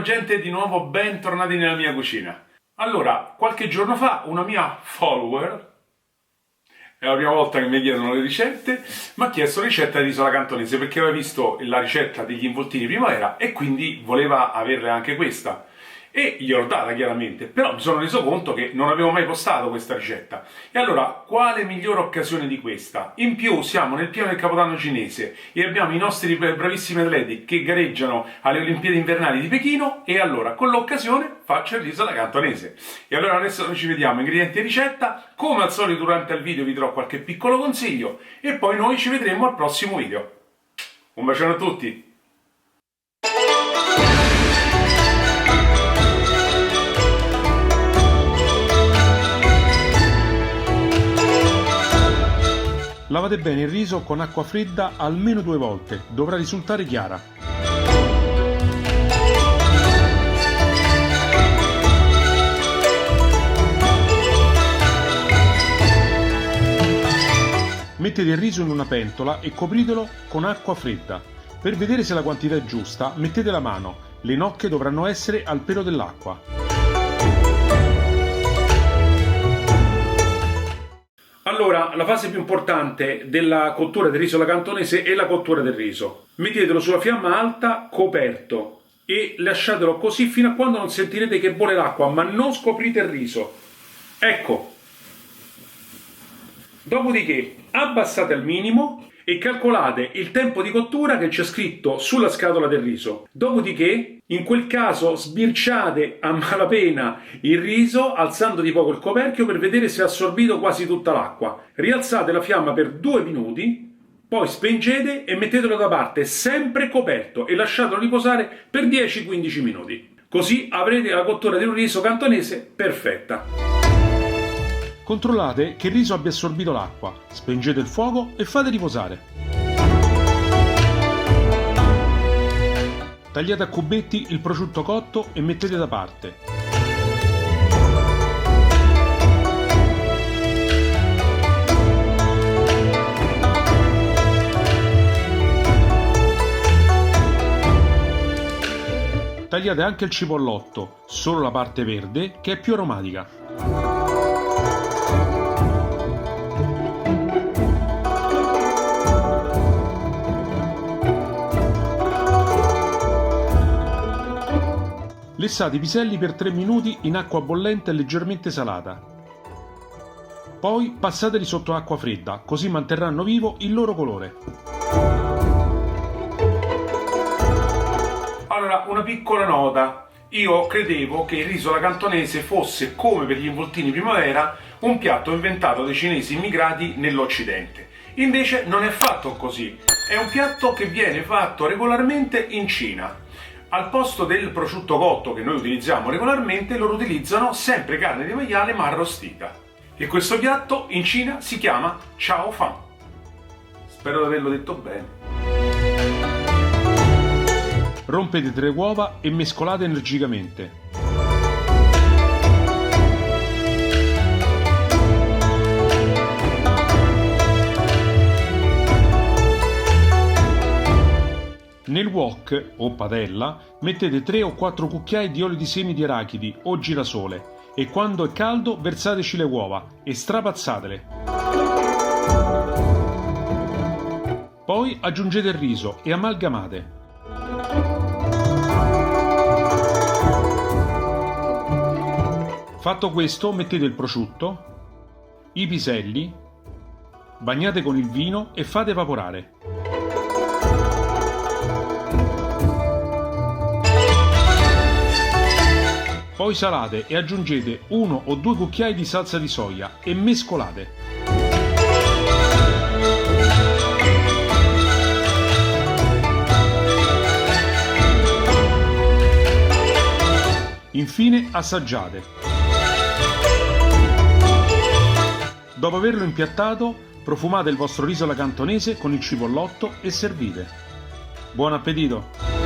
gente, di nuovo bentornati nella mia cucina. Allora, qualche giorno fa una mia follower, è la prima volta che mi chiedono le ricette, mi ha chiesto ricetta di riso alla cantonese perché aveva visto la ricetta degli involtini primavera e quindi voleva averla anche questa. E gliel'ho data chiaramente, però mi sono reso conto che non avevo mai postato questa ricetta. E allora, quale migliore occasione di questa? In più siamo nel pieno del Capodanno cinese e abbiamo i nostri bravissimi atleti che gareggiano alle Olimpiadi invernali di Pechino e allora con l'occasione faccio il riso alla cantonese. E allora adesso noi ci vediamo ingredienti e ricetta, come al solito durante il video vi darò qualche piccolo consiglio e poi noi ci vedremo al prossimo video. Un bacione a tutti! Lavate bene il riso con acqua fredda almeno 2 volte, dovrà risultare chiara. Mettete il riso in una pentola e copritelo con acqua fredda. Per vedere se la quantità è giusta, mettete la mano, le nocche dovranno essere al pelo dell'acqua. Allora, la fase più importante della cottura del riso alla cantonese è la cottura del riso. Mettetelo sulla fiamma alta, coperto, e lasciatelo così fino a quando non sentirete che bolle l'acqua, ma non scoprite il riso. Ecco. Dopodiché abbassate al minimo e calcolate il tempo di cottura che c'è scritto sulla scatola del riso. Dopodiché, in quel caso, sbirciate a malapena il riso alzando di poco il coperchio per vedere se ha assorbito quasi tutta l'acqua. Rialzate la fiamma per 2 minuti, poi spengete e mettetelo da parte, sempre coperto, e lasciatelo riposare per 10-15 minuti. Così avrete la cottura di un riso cantonese perfetta. Controllate che il riso abbia assorbito l'acqua, spengete il fuoco e fate riposare. Tagliate a cubetti il prosciutto cotto e mettete da parte. Tagliate anche il cipollotto, solo la parte verde che è più aromatica. Lessate i piselli per 3 minuti in acqua bollente e leggermente salata. Poi passateli sotto acqua fredda, così manterranno vivo il loro colore. Allora, una piccola nota. Io credevo che il riso alla cantonese fosse, come per gli involtini primavera, un piatto inventato dai cinesi immigrati nell'Occidente. Invece non è fatto così. È un piatto che viene fatto regolarmente in Cina. Al posto del prosciutto cotto che noi utilizziamo regolarmente, loro utilizzano sempre carne di maiale ma arrostita. E questo piatto in Cina si chiama Chao Fan. Spero di averlo detto bene. Rompete 3 uova e mescolate energicamente. Nel wok o padella mettete 3 o 4 cucchiai di olio di semi di arachidi o girasole e quando è caldo versateci le uova e strapazzatele. Poi aggiungete il riso e amalgamate. Fatto questo mettete il prosciutto, i piselli, bagnate con il vino e fate evaporare. Poi salate e aggiungete 1 o 2 cucchiai di salsa di soia e mescolate. Infine assaggiate. Dopo averlo impiattato, profumate il vostro riso alla cantonese con il cipollotto e servite. Buon appetito!